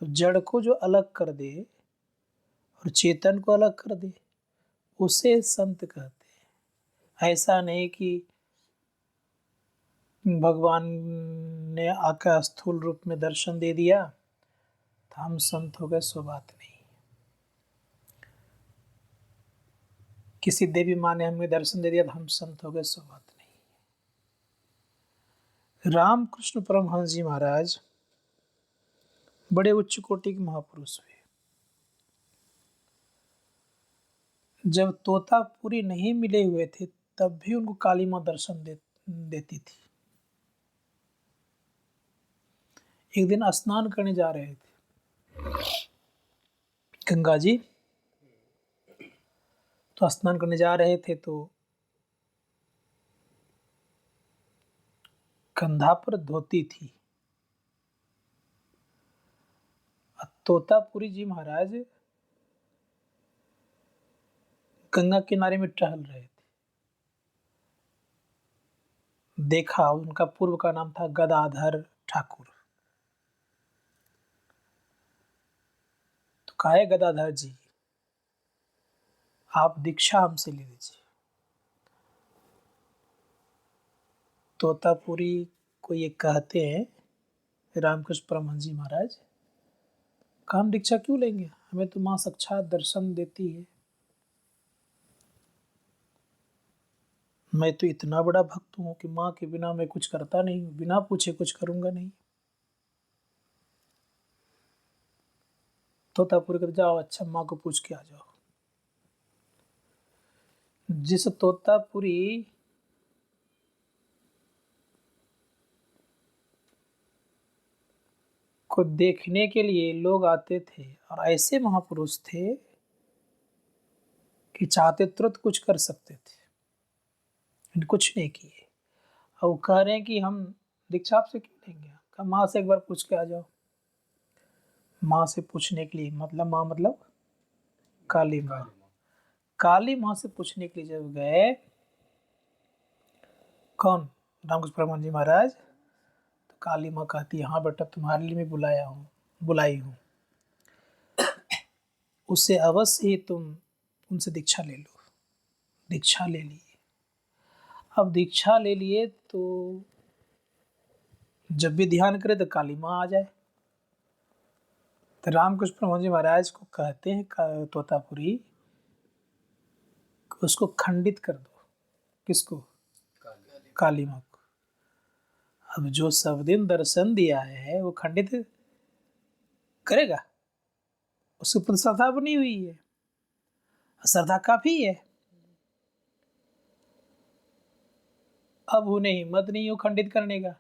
तो जड़ को जो अलग कर दे और चेतन को अलग कर दे उसे संत कहते हैं। ऐसा नहीं कि भगवान ने आकर स्थूल रूप में दर्शन दे दिया तो हम संत हो गए, सो बात नहीं। किसी देवी माँ ने हमें दर्शन दे दिया तो हम संत हो गए, सो बात नहीं। रामकृष्ण परमहंस जी महाराज बड़े उच्च कोटि के महापुरुष हुए। जब तोतापुरी नहीं मिले हुए थे तब भी उनको काली माँ दर्शन देती थी। एक दिन स्नान करने जा रहे थे गंगा जी, तो स्नान करने जा रहे थे तो कंधा पर धोती थी। तोतापुरी जी महाराज गंगा किनारे में टहल रहे थे। देखा, उनका पूर्व का नाम था गदाधर ठाकुर। तो कहा, गदाधर जी आप दीक्षा हमसे ले लीजिए। तोतापुरी को ये कहते हैं रामकृष्ण परमहंस जी महाराज, हम दीक्षा क्यों लेंगे, हमें तो माँ साक्षात दर्शन देती है। मैं तो इतना बड़ा भक्त हूँ कि माँ के बिना मैं कुछ करता नहीं हूँ, बिना पूछे कुछ करूंगा नहीं। तोतापुरी कहते, जाओ अच्छा माँ को पूछ के आ जाओ। जिस तोतापुरी को देखने के लिए लोग आते थे और ऐसे महापुरुष थे कि चाहते तुरंत कुछ कर सकते थे, कुछ नहीं किए। और वो कह रहे हैं कि हम दीक्षा आपसे क्यों लेंगे, कहा माँ से एक बार पूछ के आ जाओ। माँ से पूछने के लिए, मतलब माँ मतलब काली माँ। काली माँ से पूछने के लिए जब गए, कौन, रामकृष्ण परमहंस जी महाराज, तो काली माँ कहती है, हाँ बेटा तुम्हारे लिए मैं बुलाई हूँ, उससे अवश्य ही तुम उनसे दीक्षा ले लो। दीक्षा ले लिए। अब दीक्षा ले लिए तो जब भी ध्यान करे तो काली माँ आ जाए। तो रामकृष्ण परमहंस जी महाराज को कहते हैं तोतापुरी, उसको खंडित कर दो। किसको? काली माँ को। अब जो सब दिन दर्शन दिया है वो खंडित करेगा? उसके प्रति श्रद्धा बनी हुई है, श्रद्धा काफी है। अब उन्हें हिम्मत नहीं हो खंडित करने का।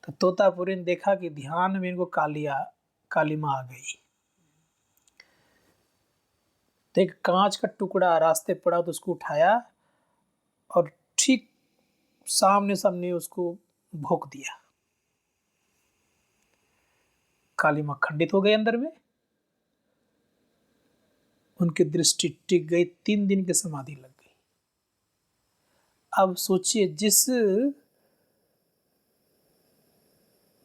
तो तोतापुरी ने देखा कि ध्यान में इनको काली माँ आ गई। तो एक कांच का टुकड़ा रास्ते पड़ा तो उसको उठाया और ठीक सामने सामने उसको भोंक दिया। काली माँ खंडित हो गई अंदर में, उनकी दृष्टि टिक गई, 3 दिन की समाधि लग गई। अब सोचिए, जिस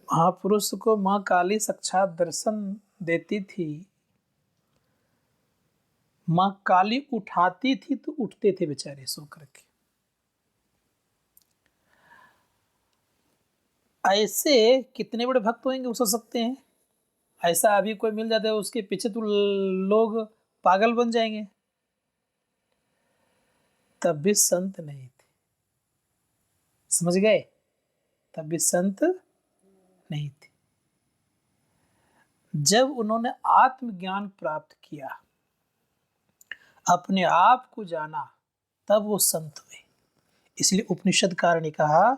महापुरुष को माँ काली साक्षात दर्शन देती थी, माँ काली उठाती थी तो उठते थे बेचारे सो करके। ऐसे कितने बड़े भक्त होंगे वो सोच सकते हैं। ऐसा अभी कोई मिल जाता है उसके पीछे तो लोग पागल बन जाएंगे। तब भी संत नहीं थे, समझ गए? तब भी संत नहीं थे। जब उन्होंने आत्मज्ञान प्राप्त किया, अपने आप को जाना, तब वो संत हुए। इसलिए उपनिषदकार ने कहा,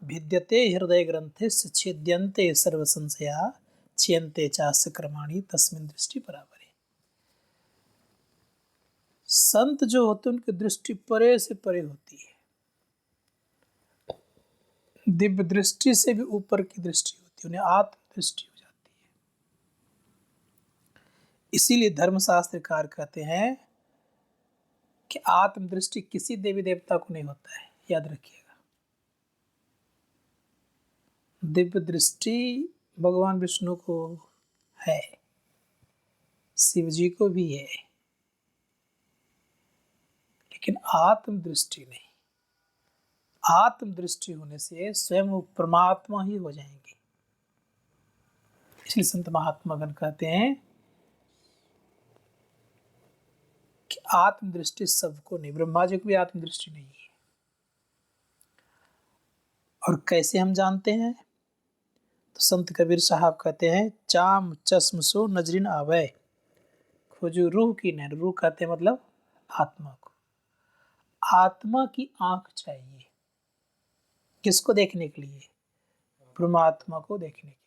भिद्यते हृदय ग्रंथे छेद्यन्ते सर्व संशया छियन्ते चास्य कर्माणि तस्मिन् दृष्टि बराबर है। संत जो होते उनकी दृष्टि परे से परे होती है, दिव्य दृष्टि से भी ऊपर की दृष्टि होती है, उन्हें आत्म दृष्टि हो जाती है। इसीलिए धर्मशास्त्रकार कहते हैं कि आत्म दृष्टि किसी देवी देवता को नहीं होता है, याद रखिएगा। दिव्य दृष्टि भगवान विष्णु को है, शिव जी को भी है, लेकिन आत्म दृष्टि नहीं। आत्म दृष्टि होने से स्वयं वो परमात्मा ही हो जाएंगे। इसलिए संत महात्मागण कहते हैं कि आत्म दृष्टि सबको नहीं, ब्रह्मा जी को भी आत्म दृष्टि नहीं है। और कैसे हम जानते हैं? तो संत कबीर साहब कहते हैं, चाम चश्म सो नजरिन आवे, खोजो रूह की नैन। रूह कहते हैं मतलब आत्मा को। आत्मा की आंख चाहिए, किसको देखने के लिए? परमात्मा को देखने के लिए।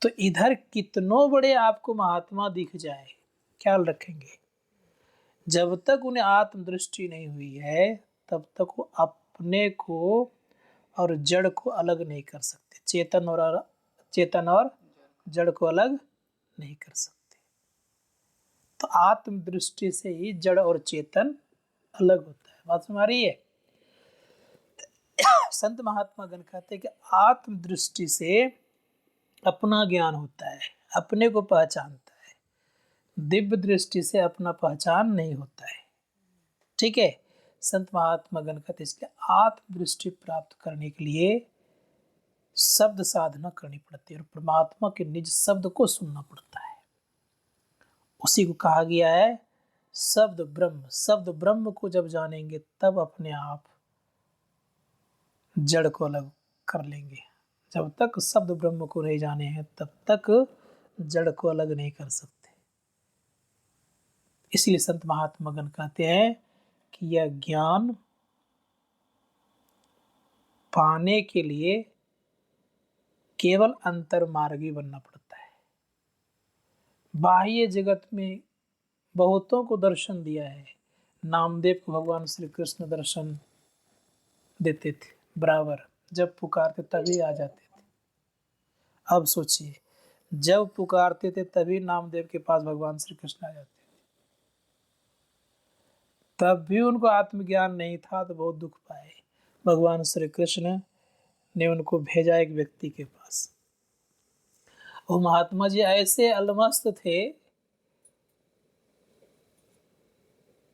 तो इधर कितनों बड़े आपको महात्मा दिख जाए, ख्याल रखेंगे, जब तक उन्हें आत्मदृष्टि नहीं हुई है तब तक वो अपने को और जड़ को अलग नहीं कर सकते। चेतन और जड़ को अलग नहीं कर सकते। तो आत्मदृष्टि से ही जड़ और चेतन अलग होता है। बात समझ रही है? संत महात्मा गण कहते हैं कि आत्मदृष्टि से अपना ज्ञान होता है, अपने को पहचानता है। दिव्य दृष्टि से अपना पहचान नहीं होता है। ठीक है? संत महात्मा गण कहते हैं इसलिए आत्मदृष्टि प्राप्त करने के लिए शब्द साधना करनी पड़ती है और परमात्मा के निज शब्द को सुनना पड़ता है। उसी को कहा गया है शब्द ब्रह्म। शब्द ब्रह्म को जब जानेंगे तब अपने आप जड़ को अलग कर लेंगे। जब तक शब्द ब्रह्म को नहीं जाने हैं तब तक जड़ को अलग नहीं कर सकते। इसलिए संत महात्मा गण कहते हैं कि यह ज्ञान पाने के लिए केवल अंतर्मार्गी बनना पड़ता है। बाह्य जगत में बहुतों को दर्शन दिया है। नामदेव को भगवान श्री कृष्ण दर्शन देते थे बराबर, जब पुकारते तभी आ जाते थे। अब सोचिए, जब पुकारते थे तभी नामदेव के पास भगवान श्री कृष्ण आ जाते थे। तब भी उनको आत्मज्ञान नहीं था तो बहुत दुख पाए। भगवान श्री कृष्ण ने उनको भेजा एक व्यक्ति के पास। वो महात्मा जी ऐसे अलमस्त थे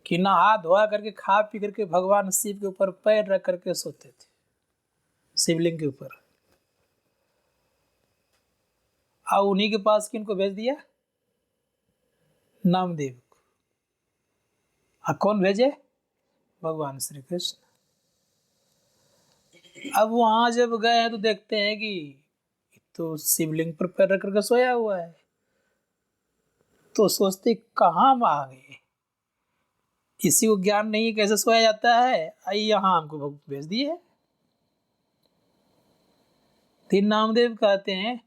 कि नहा धोआ करके खा पी करके भगवान शिव के ऊपर पैर रख करके सोते थे, शिवलिंग के ऊपर। और उन्हीं के पास किनको भेज दिया? नामदेव को। कौन भेजे? भगवान श्री कृष्ण। अब वहां जब गए हैं तो देखते हैं कि तो शिवलिंग पर पैर रख करके सोया हुआ है। तो सोचते कहाँ आ गए, किसी को ज्ञान नहीं है कैसे सोया जाता है, आई यहाँ हमको भेज दिए। तीन नामदेव कहते हैं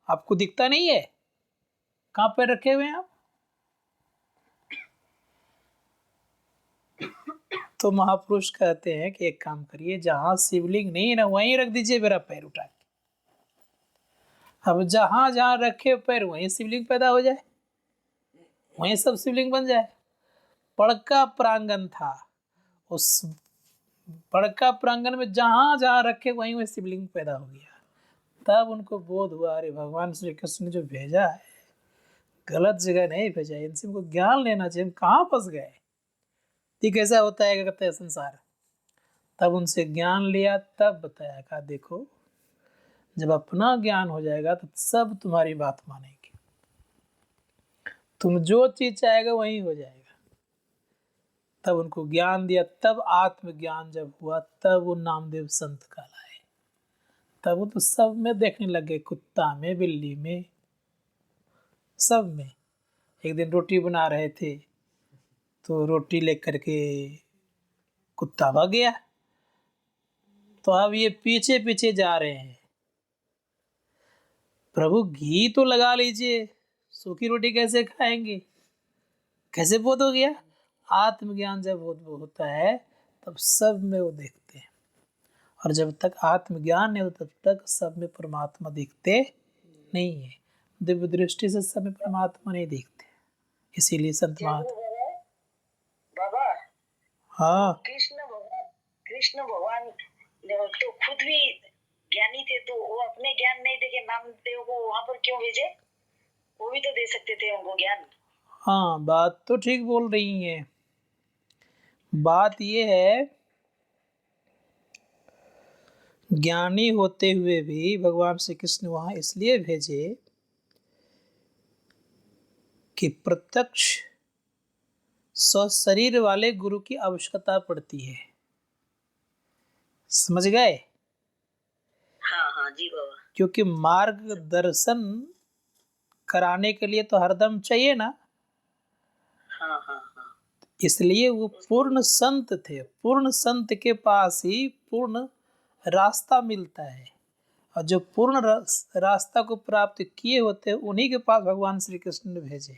आपको दिखता नहीं है, कहाँ पैर रखे हुए हैं आप? तो महापुरुष कहते हैं कि एक काम करिए, जहां शिवलिंग नहीं है ना वहीं रख दीजिए मेरा पैर उठा के। अब जहां जहां रखे पैर वहीं शिवलिंग पैदा हो जाए, वहीं सब शिवलिंग बन जाए। बड़का प्रांगण था, उस बड़का प्रांगण में जहां जहां रखे वहीं वहीं शिवलिंग पैदा हो गया। तब उनको बोध हुआ, अरे भगवान श्री कृष्ण ने जो भेजा है गलत जगह नहीं भेजा, इनसे हमको ज्ञान लेना चाहिए, हम कहाँ फंस गए। ठीक ऐसा होता है, कहते हैं संसार। तब उनसे ज्ञान लिया, तब बताया, कहा देखो जब अपना ज्ञान हो जाएगा तो सब तुम्हारी बात मानेंगे, तुम जो चीज चाहेगा वही हो जाएगा। तब उनको ज्ञान दिया, तब आत्मज्ञान जब हुआ तब वो नामदेव संत कहलाए। तब वो तो सब में देखने लगे, कुत्ता में, बिल्ली में, सब में। एक दिन रोटी बना रहे थे तो रोटी लेकर के कुत्ता भाग गया। तो अब ये पीछे पीछे जा रहे हैं, प्रभु घी तो लगा लीजिए, सूखी रोटी कैसे खाएंगे? कैसे बोध हो गया? आत्मज्ञान जब होता है तब सब में वो देखते हैं। और जब तक आत्मज्ञान नहीं होता तब तक सब में परमात्मा दिखते नहीं है। दिव्य दृष्टि से सब में परमात्मा नहीं दिखते। इसीलिए संत बाबा, हाँ, कृष्ण भगवान तो खुद भी ज्ञानी थे तो वो अपने ज्ञान नहीं देके नामदेव को वहां पर क्यों भेजे? वो भी तो दे सकते थे उनको ज्ञान। हाँ, बात तो ठीक बोल रही हैं। बात ये है, ज्ञानी होते हुए भी भगवान श्री कृष्ण वहां इसलिए भेजे कि प्रत्यक्ष स्वशरीर वाले गुरु की आवश्यकता पड़ती है। समझ गए? हाँ हाँ जी बाबा। क्योंकि मार्गदर्शन कराने के लिए तो हरदम चाहिए ना। हाँ हाँ हाँ। इसलिए वो पूर्ण संत थे। पूर्ण संत के पास ही पूर्ण रास्ता मिलता है, और जो पूर्ण रास्ता को प्राप्त किए होते हैं उन्हीं के पास भगवान श्री कृष्ण ने भेजे।